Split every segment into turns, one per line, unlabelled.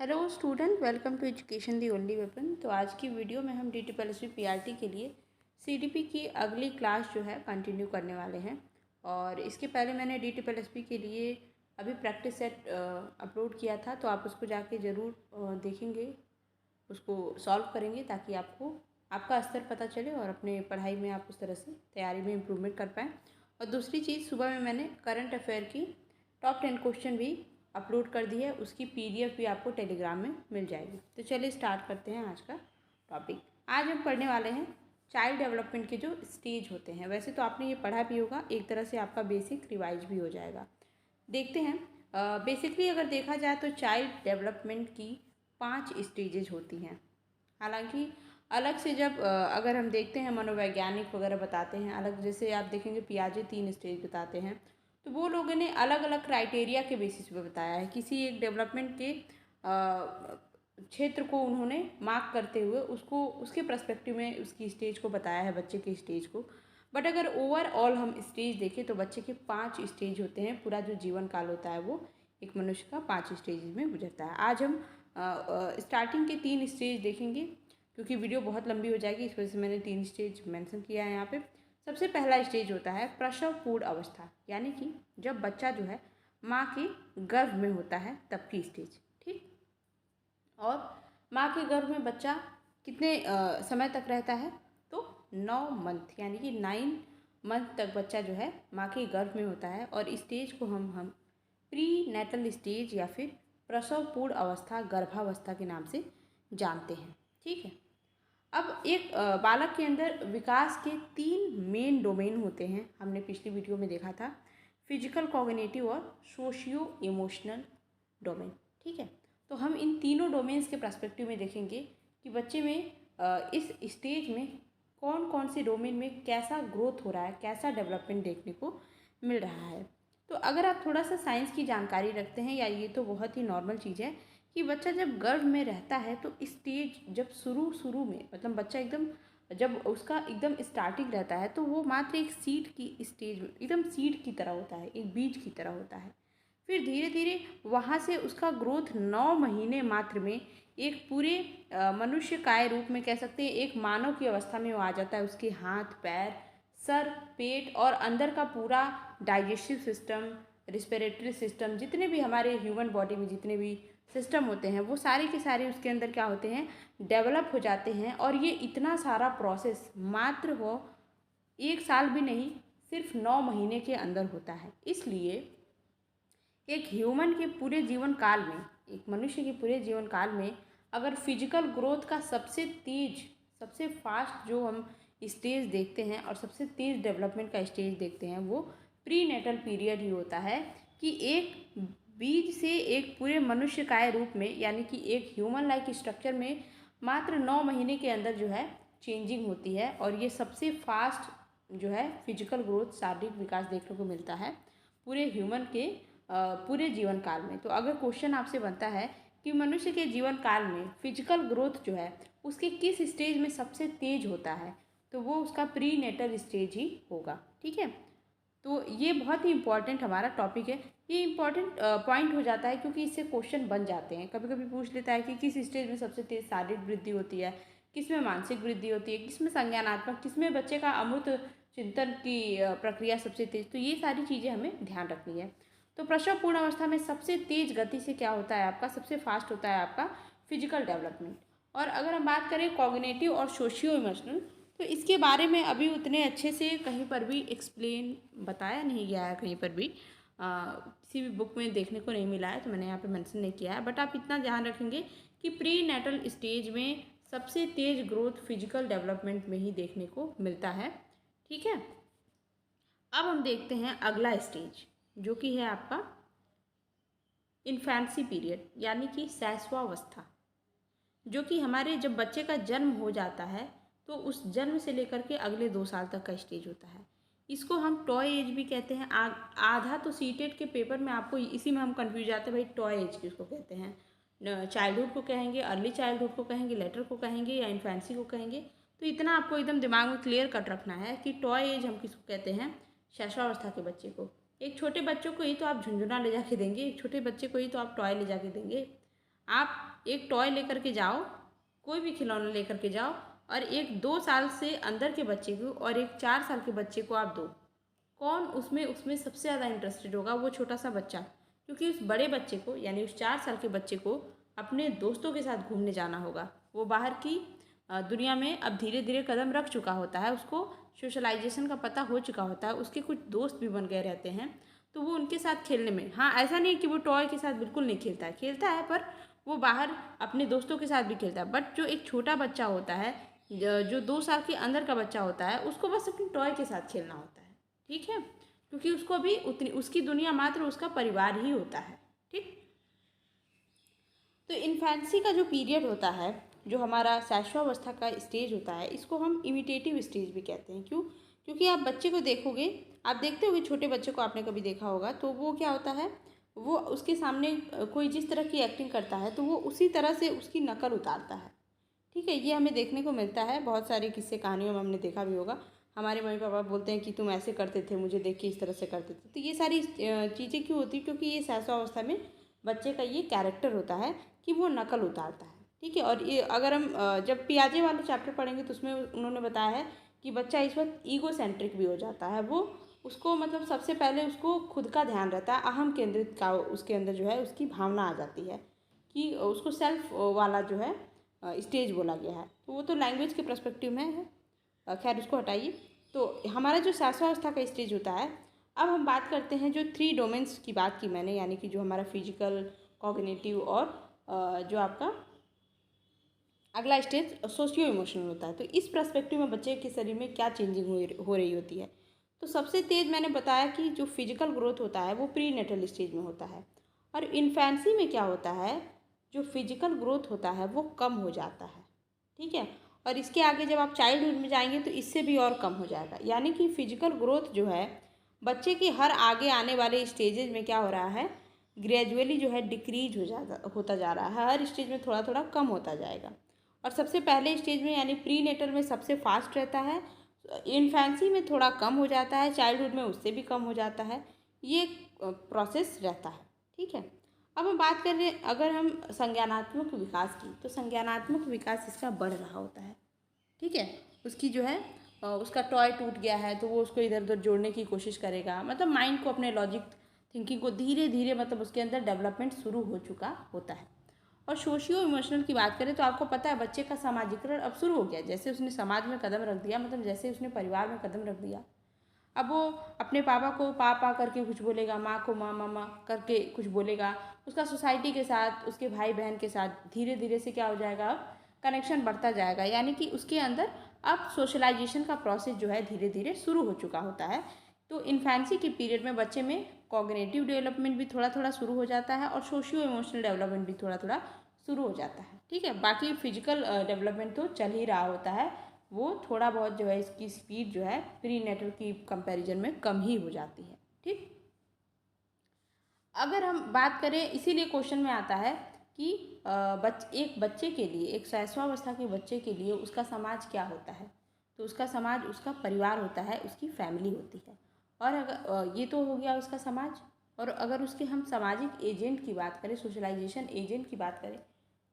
Hello student, welcome to education the only weapon. तो आज की वीडियो में हम DTPLSP PRT के लिए CDP की अगली क्लास जो है कंटिन्यू करने वाले हैं। और इसके पहले मैंने DTPLSP के लिए अभी प्रैक्टिस सेट अपलोड किया था, तो आप उसको जाके ज़रूर देखेंगे, उसको सॉल्व करेंगे ताकि आपको आपका स्तर पता चले और अपने पढ़ाई में आप उस तरह से तैयारी में इम्प्रूवमेंट कर पाएँ। और दूसरी चीज़, सुबह में मैंने करंट अफेयर की टॉप 10 क्वेश्चन भी अपलोड कर दी है, उसकी PDF भी आपको टेलीग्राम में मिल जाएगी। तो चलिए स्टार्ट करते हैं आज का टॉपिक। आज हम पढ़ने वाले हैं चाइल्ड डेवलपमेंट के जो स्टेज होते हैं। वैसे तो आपने ये पढ़ा भी होगा, एक तरह से आपका बेसिक रिवाइज भी हो जाएगा। देखते हैं, बेसिकली अगर देखा जाए तो चाइल्ड डेवलपमेंट की 5 स्टेजेज होती हैं। हालांकि अलग से जब अगर हम देखते हैं, मनोवैज्ञानिक वगैरह बताते हैं अलग, जैसे आप देखेंगे पियाजे 3 स्टेज बताते हैं, तो वो लोगों ने अलग अलग क्राइटेरिया के बेसिस पे बताया है। किसी एक डेवलपमेंट के क्षेत्र को उन्होंने मार्क करते हुए उसको उसके पर्सपेक्टिव में उसकी स्टेज को बताया है, बच्चे के स्टेज को। बट अगर ओवरऑल हम स्टेज देखें तो बच्चे के 5 स्टेज होते हैं। पूरा जो जीवन काल होता है वो एक मनुष्य का 5 स्टेज में गुजरता है। आज हम स्टार्टिंग के 3 स्टेज देखेंगे, क्योंकि वीडियो बहुत लंबी हो जाएगी, इस वजह से मैंने 3 स्टेज मेंशन किया है यहाँ पे। सबसे पहला स्टेज होता है प्रसव पूर्व अवस्था, यानी कि जब बच्चा जो है माँ के गर्भ में होता है तब की स्टेज। ठीक। और माँ के गर्भ में बच्चा कितने समय तक रहता है? तो 9 मंथ, यानी कि 9 मंथ तक बच्चा जो है माँ के गर्भ में होता है। और स्टेज को हम प्री नेटल स्टेज या फिर प्रसव पूर्व अवस्था, गर्भावस्था के नाम से जानते हैं। ठीक है। अब एक बालक के अंदर विकास के 3 मेन डोमेन होते हैं, हमने पिछली वीडियो में देखा था, फिजिकल, कॉग्निटिव और सोशियो इमोशनल डोमेन। ठीक है। तो हम इन तीनों डोमेन्स के पर्सपेक्टिव में देखेंगे कि बच्चे में इस स्टेज में कौन कौन से डोमेन में कैसा ग्रोथ हो रहा है, कैसा डेवलपमेंट देखने को मिल रहा है। तो अगर आप थोड़ा सा साइंस की जानकारी रखते हैं, या ये तो बहुत ही नॉर्मल चीज़ है कि बच्चा जब गर्भ में रहता है तो स्टेज जब शुरू में, मतलब बच्चा एकदम जब उसका एकदम स्टार्टिंग रहता है तो वो मात्र एक सीड की स्टेज में, एकदम सीड की तरह होता है, एक बीज की तरह होता है। फिर धीरे धीरे वहाँ से उसका ग्रोथ 9 महीने मात्र में एक पूरे मनुष्य काय रूप में, कह सकते हैं एक मानव की अवस्था में वो आ जाता है। उसके हाथ, पैर, सर, पेट और अंदर का पूरा डाइजेस्टिव सिस्टम, रिस्पिरेटरी सिस्टम, जितने भी हमारे ह्यूमन बॉडी में जितने भी सिस्टम होते हैं वो सारे के सारे उसके अंदर क्या होते हैं, डेवलप हो जाते हैं। और ये इतना सारा प्रोसेस मात्र वो 1 साल भी नहीं, सिर्फ 9 महीने के अंदर होता है। इसलिए एक ह्यूमन के पूरे जीवन काल में, एक मनुष्य के पूरे जीवन काल में अगर फिजिकल ग्रोथ का सबसे तेज, सबसे फास्ट जो हम स्टेज देखते हैं और सबसे तेज डेवलपमेंट का स्टेज देखते हैं, वो प्री नेटल पीरियड ही होता है। कि एक बीज से एक पूरे मनुष्य काय रूप में, यानी कि एक ह्यूमन लाइक स्ट्रक्चर में मात्र 9 महीने के अंदर जो है चेंजिंग होती है। और ये सबसे फास्ट जो है फिजिकल ग्रोथ, शारीरिक विकास देखने को मिलता है पूरे ह्यूमन के पूरे जीवन काल में। तो अगर क्वेश्चन आपसे बनता है कि मनुष्य के जीवन काल में फिजिकल ग्रोथ जो है उसके किस स्टेज में सबसे तेज होता है, तो वो उसका प्री नेटल स्टेज ही होगा। ठीक है। तो ये बहुत ही इंपॉर्टेंट हमारा टॉपिक है। ये इंपॉर्टेंट पॉइंट हो जाता है क्योंकि इससे क्वेश्चन बन जाते हैं। कभी कभी पूछ लेता है कि किस स्टेज में सबसे तेज शारीरिक वृद्धि होती है, किस में मानसिक वृद्धि होती है, किस में संज्ञानात्मक, किस में बच्चे का अमूर्त चिंतन की प्रक्रिया सबसे तेज। तो ये सारी चीज़ें हमें ध्यान रखनी है। तो प्रसव पूर्ण अवस्था में सबसे तेज गति से क्या होता है आपका, सबसे फास्ट होता है आपका फिजिकल डेवलपमेंट। और अगर हम बात करें कॉग्निटिव और सोशियो इमोशनल, तो इसके बारे में अभी उतने अच्छे से कहीं पर भी एक्सप्लेन बताया नहीं गया है, कहीं पर भी किसी भी बुक में देखने को नहीं मिला है, तो मैंने यहाँ पे मेंशन नहीं किया है। बट आप इतना ध्यान रखेंगे कि प्री नेटल स्टेज में सबसे तेज ग्रोथ फिजिकल डेवलपमेंट में ही देखने को मिलता है। ठीक है। अब हम देखते हैं अगला स्टेज, जो कि है आपका इन्फेंसी पीरियड, यानी कि शैशवावस्था, जो कि हमारे जब बच्चे का जन्म हो जाता है तो उस जन्म से लेकर के अगले 2 साल तक का स्टेज होता है। इसको हम टॉय एज भी कहते हैं। आधा तो सीटेट के पेपर में आपको इसी में हम कंफ्यूज आते हैं, भाई टॉय एज किसको कहते हैं, चाइल्डहुड को कहेंगे, अर्ली चाइल्डहुड को कहेंगे, लेटर को कहेंगे, या इन्फेंसी को कहेंगे। तो इतना आपको एकदम दिमाग में क्लियर कट रखना है कि टॉय एज हम किसको कहते हैं, शैशवावस्था के बच्चे को। एक छोटे बच्चों को ही तो आप झुंझुना ले जाके देंगे, एक छोटे बच्चे को ही तो आप टॉय ले जाके देंगे। आप एक टॉय लेकर के जाओ, कोई भी खिलौना लेकर के जाओ, और एक 2 साल से अंदर के बच्चे को और एक 4 साल के बच्चे को आप दो, कौन उसमें उसमें सबसे ज़्यादा इंटरेस्टेड होगा? वो छोटा सा बच्चा, क्योंकि उस बड़े बच्चे को यानी उस 4 साल के बच्चे को अपने दोस्तों के साथ घूमने जाना होगा। वो बाहर की दुनिया में अब धीरे धीरे कदम रख चुका होता है, उसको सोशलाइजेशन का पता हो चुका होता है, उसके कुछ दोस्त भी बन गए रहते हैं, तो वो उनके साथ खेलने में, हाँ ऐसा नहीं है कि वो टॉय के साथ बिल्कुल नहीं खेलता है, पर वो बाहर अपने दोस्तों के साथ भी खेलता है। बट जो एक छोटा बच्चा होता है, जो 2 साल के अंदर का बच्चा होता है, उसको बस अपने टॉय के साथ खेलना होता है, ठीक है, क्योंकि उसको अभी उतनी उसकी दुनिया मात्र उसका परिवार ही होता है, ठीक। तो इन्फेंसी का जो पीरियड होता है, जो हमारा शैशवावस्था का स्टेज होता है, इसको हम इमिटेटिव स्टेज भी कहते हैं। क्यों? क्योंकि आप बच्चे को देखोगे, आप देखते होगे छोटे बच्चे को, आपने कभी देखा होगा, तो वो क्या होता है, वो उसके सामने कोई जिस तरह की एक्टिंग करता है तो वो उसी तरह से उसकी नकल उतारता है, ठीक है। ये हमें देखने को मिलता है, बहुत सारी किस्से कहानियों में हमने देखा भी होगा। हमारे मम्मी पापा बोलते हैं कि तुम ऐसे करते थे, मुझे देख के इस तरह से करते थे। तो ये सारी चीज़ें क्यों होती है? क्योंकि ये शैशवावस्था में बच्चे का ये कैरेक्टर होता है कि वो नकल उतारता है, ठीक है। और ये अगर हम जब पियाजे वाला चैप्टर पढ़ेंगे तो उसमें उन्होंने बताया है कि बच्चा इस वक्त ईगो सेंट्रिक भी हो जाता है। वो उसको मतलब सबसे पहले उसको खुद का ध्यान रहता है, अहम केंद्रित का उसके अंदर जो है उसकी भावना आ जाती है कि उसको सेल्फ वाला जो है स्टेज बोला गया है। तो वो तो लैंग्वेज के पर्सपेक्टिव में है, खैर उसको हटाइए। तो हमारा जो शैशवावस्था का स्टेज होता है, अब हम बात करते हैं जो 3 डोमेन्स की बात की मैंने, यानी कि जो हमारा फिजिकल, कॉग्निटिव और जो आपका अगला स्टेज सोशियो इमोशनल होता है। तो इस पर्सपेक्टिव में बच्चे के शरीर में क्या चेंजिंग हो रही होती है? तो सबसे तेज़ मैंने बताया कि जो फिजिकल ग्रोथ होता है वो प्री नेटल स्टेज में होता है, और इन्फेंसी में क्या होता है, जो फिजिकल ग्रोथ होता है वो कम हो जाता है, ठीक है। और इसके आगे जब आप चाइल्डहुड में जाएंगे तो इससे भी और कम हो जाएगा, यानी कि फिजिकल ग्रोथ जो है बच्चे के हर आगे आने वाले स्टेजेज में क्या हो रहा है, ग्रेजुअली जो है डिक्रीज होता जा रहा है, हर स्टेज में थोड़ा थोड़ा कम होता जाएगा। और सबसे पहले स्टेज में यानी प्री नेटल में सबसे फास्ट रहता है, इन्फेंसी में थोड़ा कम हो जाता है, चाइल्डहुड में उससे भी कम हो जाता है, ये प्रोसेस रहता है, ठीक है। अब हम बात कर रहे हैं अगर हम संज्ञानात्मक विकास की, तो संज्ञानात्मक विकास इसका बढ़ रहा होता है, ठीक है। उसकी जो है उसका टॉय टूट गया है तो वो उसको इधर उधर जोड़ने की कोशिश करेगा, मतलब माइंड को, अपने लॉजिक थिंकिंग को धीरे धीरे मतलब उसके अंदर डेवलपमेंट शुरू हो चुका होता है। और सोशियो इमोशनल की बात करें तो आपको पता है बच्चे का सामाजिकरण अब शुरू हो गया, जैसे उसने समाज में कदम रख दिया, मतलब जैसे उसने परिवार में कदम रख दिया, अब वो अपने पापा को पापा करके कुछ बोलेगा, माँ को माँ मामा करके कुछ बोलेगा, उसका सोसाइटी के साथ, उसके भाई बहन के साथ धीरे धीरे से क्या हो जाएगा, अब कनेक्शन बढ़ता जाएगा, यानी कि उसके अंदर अब सोशलाइजेशन का प्रोसेस जो है धीरे धीरे शुरू हो चुका होता है। तो इन्फेंसी के पीरियड में बच्चे में कॉग्निटिव डेवलपमेंट भी थोड़ा थोड़ा शुरू हो जाता है और सोशियो इमोशनल डेवलपमेंट भी थोड़ा थोड़ा शुरू हो जाता है, ठीक है। बाकी फिजिकल डेवलपमेंट तो चल ही रहा होता है, वो थोड़ा बहुत जो है इसकी स्पीड जो है प्री नेटल की कंपैरिजन में कम ही हो जाती है, ठीक। अगर हम बात करें, इसीलिए क्वेश्चन में आता है कि एक बच्चे के लिए, एक शैशवावस्था के बच्चे के लिए उसका समाज क्या होता है, तो उसका समाज उसका परिवार होता है, उसकी फैमिली होती है। और अगर ये तो हो गया उसका समाज, और अगर उसके हम सामाजिक एजेंट की बात करें, सोशलाइजेशन एजेंट की बात करें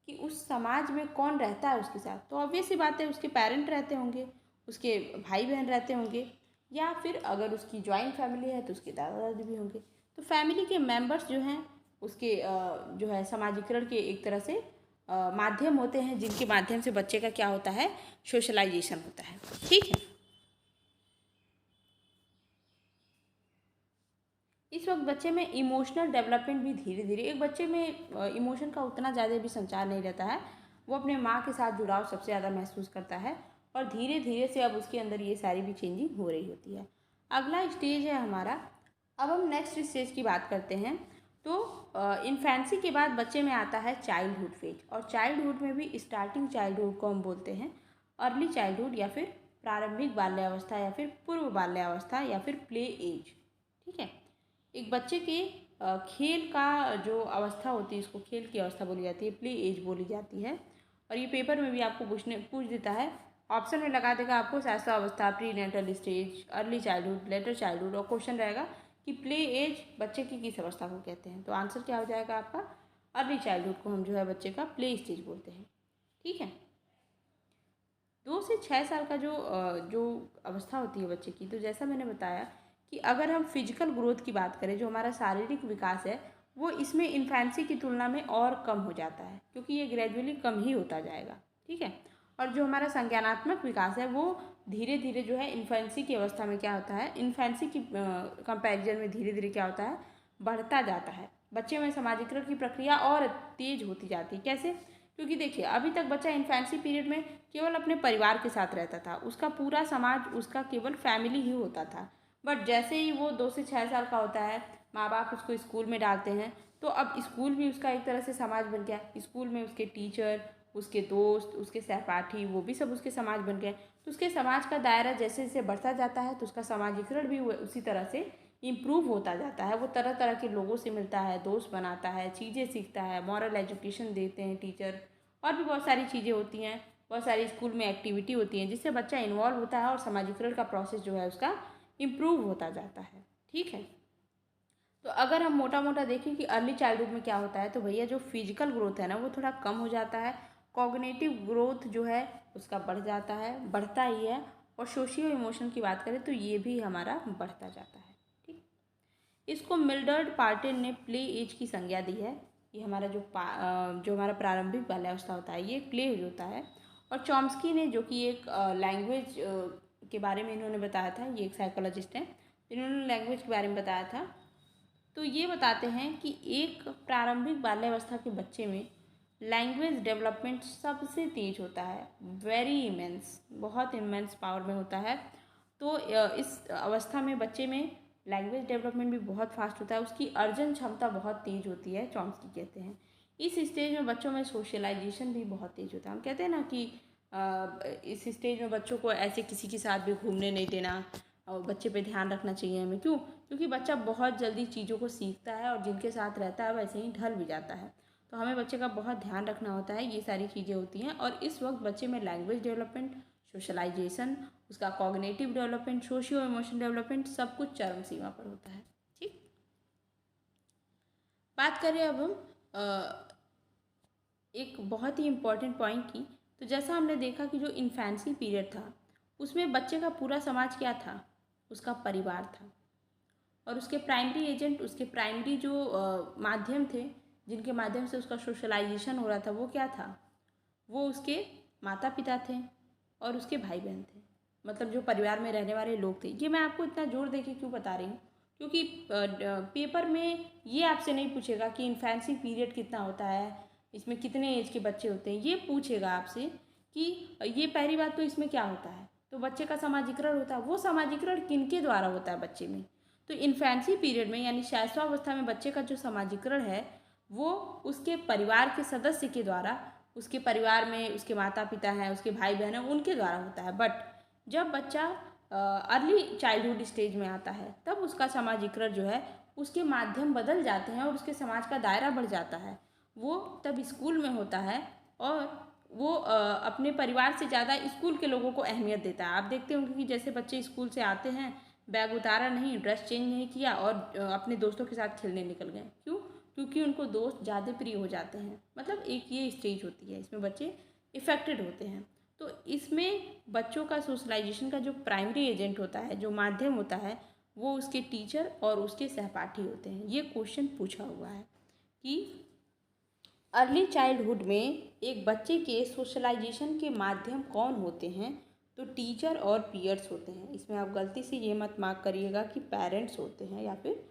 कि उस समाज में कौन रहता है उसके साथ, तो ऑब्वियस सी बात है उसके पेरेंट रहते होंगे, उसके भाई बहन रहते होंगे, या फिर अगर उसकी जॉइंट फैमिली है तो उसके दादा दादी भी होंगे। तो फैमिली के मेंबर्स जो हैं उसके जो है समाजीकरण के एक तरह से माध्यम होते हैं, जिनके माध्यम से बच्चे का क्या होता है, सोशलाइजेशन होता है, ठीक है। इस वक्त बच्चे में इमोशनल डेवलपमेंट भी धीरे धीरे, एक बच्चे में इमोशन का उतना ज़्यादा भी संचार नहीं रहता है, वो अपने माँ के साथ जुड़ाव सबसे ज़्यादा महसूस करता है, और धीरे धीरे से अब उसके अंदर ये सारी भी चेंजिंग हो रही होती है। अगला स्टेज है हमारा, अब हम नेक्स्ट स्टेज की बात करते हैं। तो इन्फेंसी के बाद बच्चे में आता है चाइल्डहुड फेज, और चाइल्डहुड में भी स्टार्टिंग चाइल्डहुड को हम बोलते हैं अर्ली चाइल्डहुड, या फिर प्रारंभिक बाल्यावस्था, या फिर पूर्व बाल्यावस्था, या फिर प्ले एज, ठीक है। एक बच्चे के खेल का जो अवस्था होती है, इसको खेल की अवस्था बोली जाती है, प्ले एज बोली जाती है। और ये पेपर में भी आपको पूछ देता है, ऑप्शन में लगा देगा आपको शैशवावस्था, prenatal stage, early childhood, later childhood, और क्वेश्चन रहेगा कि प्ले एज बच्चे की किस अवस्था को कहते हैं। तो आंसर क्या हो जाएगा आपका, अर्ली चाइल्डहुड को हम जो है बच्चे का प्ले स्टेज बोलते हैं। ठीक है, 2 से 6 साल का जो अवस्था होती है बच्चे की, तो जैसा मैंने बताया कि अगर हम फिजिकल ग्रोथ की बात करें, जो हमारा शारीरिक विकास है, वो इसमें इन्फेंसी की तुलना में और कम हो जाता है, क्योंकि ये ग्रेजुअली कम ही होता जाएगा। ठीक है, और जो हमारा संज्ञानात्मक विकास है वो धीरे धीरे जो है इन्फेंसी की अवस्था में क्या होता है, इन्फेंसी की कंपैरिजन में धीरे धीरे क्या होता है, बढ़ता जाता है। बच्चे में सामाजिकरण की प्रक्रिया और तेज होती जाती है। कैसे? क्योंकि देखिए, अभी तक बच्चा इन्फेंसी पीरियड में केवल अपने परिवार के साथ रहता था, उसका पूरा समाज उसका केवल फैमिली ही होता था। बट जैसे ही वो 2 से 6 साल का होता है, माँ बाप उसको स्कूल में डालते हैं, तो अब स्कूल भी उसका एक तरह से समाज बन गया। स्कूल में उसके टीचर, उसके दोस्त, उसके सहपाठी, वो भी सब उसके समाज बन गए। तो उसके समाज का दायरा जैसे जैसे बढ़ता जाता है, तो उसका सामाजिकरण भी उसी तरह से इम्प्रूव होता जाता है। वो तरह तरह के लोगों से मिलता है, दोस्त बनाता है, चीज़ें सीखता है, मॉरल एजुकेशन देते हैं टीचर, और भी बहुत सारी चीज़ें होती हैं, बहुत सारी स्कूल में एक्टिविटी होती हैं जिससे बच्चा इन्वॉल्व होता है और सामाजिकरण का प्रोसेस जो है उसका इम्प्रूव होता जाता है। ठीक है, तो अगर हम मोटा मोटा देखें कि अर्ली चाइल्डहुड में क्या होता है, तो भैया जो फिजिकल ग्रोथ है ना वो थोड़ा कम हो जाता है, कॉग्निटिव ग्रोथ जो है उसका बढ़ जाता है, बढ़ता ही है, और सोशियो इमोशन की बात करें तो ये भी हमारा बढ़ता जाता है। ठीक, इसको मिल्डर्ड पार्टिन ने प्ले एज की संज्ञा दी है। ये हमारा जो हमारा प्रारंभिक बाल्यावस्था होता है ये प्ले एज होता है। और चॉम्स्की ने, जो कि एक लैंग्वेज के बारे में इन्होंने बताया था, ये एक साइकोलॉजिस्ट हैं, इन्होंने लैंग्वेज के बारे में बताया था, तो ये बताते हैं कि एक प्रारंभिक बाल्यावस्था के बच्चे में लैंग्वेज डेवलपमेंट सबसे तेज होता है, वेरी इमेंस, बहुत इमेंस पावर में होता है। तो इस अवस्था में बच्चे में लैंग्वेज डेवलपमेंट भी बहुत फास्ट होता है, उसकी अर्जन क्षमता बहुत तेज होती है, चॉम्स्की कहते हैं। इस स्टेज में बच्चों में सोशलाइजेशन भी बहुत तेज होता है। हम कहते हैं ना कि इस स्टेज में बच्चों को ऐसे किसी के साथ भी घूमने नहीं देना, और बच्चे पे ध्यान रखना चाहिए हमें। क्यों? क्योंकि बच्चा बहुत जल्दी चीज़ों को सीखता है और जिनके साथ रहता है वैसे ही ढल भी जाता है। तो हमें बच्चे का बहुत ध्यान रखना होता है, ये सारी चीज़ें होती हैं। और इस वक्त बच्चे में लैंग्वेज डेवलपमेंट, सोशलाइजेशन, उसका cognitive development, socio emotional development सब कुछ चरम सीमा पर होता है। ठीक, बात करें अब हम एक बहुत ही इम्पॉर्टेंट पॉइंट की। तो जैसा हमने देखा कि जो इन्फेंसी पीरियड था उसमें बच्चे का पूरा समाज क्या था, उसका परिवार था, और उसके प्राइमरी एजेंट, उसके प्राइमरी जो माध्यम थे जिनके माध्यम से उसका सोशलाइजेशन हो रहा था, वो क्या था, वो उसके माता पिता थे और उसके भाई बहन थे। मतलब जो परिवार में रहने वाले लोग थे। ये मैं आपको इतना जोर दे के क्यों बता रही हूँ, क्योंकि पेपर में ये आपसे नहीं पूछेगा कि इन्फेंसी पीरियड कितना होता है, इसमें कितने एज के बच्चे होते हैं। ये पूछेगा आपसे कि ये पहली बात तो इसमें क्या होता है, तो बच्चे का सामाजिकरण होता है। वो सामाजिकरण किनके द्वारा होता है बच्चे में, तो इन्फेंसी पीरियड में यानी शैशवावस्था में बच्चे का जो सामाजिकरण है वो उसके परिवार के सदस्य के द्वारा, उसके परिवार में उसके माता पिता हैं, उसके भाई बहन हैं, उनके द्वारा होता है। बट जब बच्चा अर्ली चाइल्डहुड स्टेज में आता है तब उसका सामाजिकरण जो है उसके माध्यम बदल जाते हैं और उसके समाज का दायरा बढ़ जाता है। वो तब स्कूल में होता है और वो अपने परिवार से ज़्यादा स्कूल के लोगों को अहमियत देता है। आप देखते होंगे कि जैसे बच्चे स्कूल से आते हैं, बैग उतारा नहीं, ड्रेस चेंज नहीं किया और अपने दोस्तों के साथ खेलने निकल गए। क्यों? क्योंकि उनको दोस्त ज़्यादा प्रिय हो जाते हैं। मतलब एक ये स्टेज होती है, इसमें बच्चे इफ़ेक्टेड होते हैं। तो इसमें बच्चों का सोशलाइजेशन का जो प्राइमरी एजेंट होता है, जो माध्यम होता है, वो उसके टीचर और उसके सहपाठी होते हैं। ये क्वेश्चन पूछा हुआ है कि अर्ली चाइल्डहुड में एक बच्चे के सोशलाइजेशन के माध्यम कौन होते हैं, तो टीचर और पीयर्स होते हैं। इसमें आप गलती से ये मत मार्क करिएगा कि पेरेंट्स होते हैं या फिर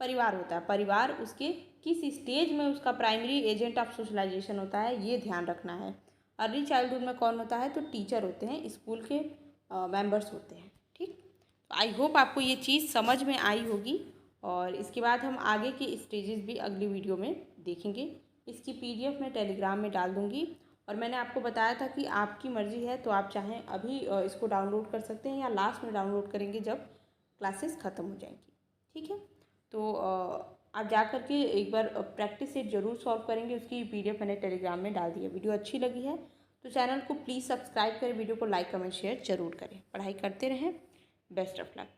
परिवार होता है। परिवार उसके किस स्टेज में उसका प्राइमरी एजेंट ऑफ सोशलाइजेशन होता है, ये ध्यान रखना है। अर्ली चाइल्डहुड में कौन होता है, तो टीचर होते हैं, स्कूल के मेंबर्स होते हैं। ठीक, आई होप आपको ये चीज़ समझ में आई होगी, और इसके बाद हम आगे के स्टेजेस भी अगली वीडियो में देखेंगे। इसकी PDF मैं टेलीग्राम में डाल दूँगी, और मैंने आपको बताया था कि आपकी मर्ज़ी है तो आप चाहें अभी इसको डाउनलोड कर सकते हैं या लास्ट में डाउनलोड करेंगे जब क्लासेस ख़त्म हो जाएंगी। ठीक है, तो आप जा कर के एक बार प्रैक्टिस सेट ज़रूर सॉल्व करेंगे। उसकी PDF मैंने टेलीग्राम में डाल दी है। वीडियो अच्छी लगी है तो चैनल को प्लीज़ सब्सक्राइब करें, वीडियो को लाइक कमेंट शेयर ज़रूर करें। पढ़ाई करते रहें। Best of luck.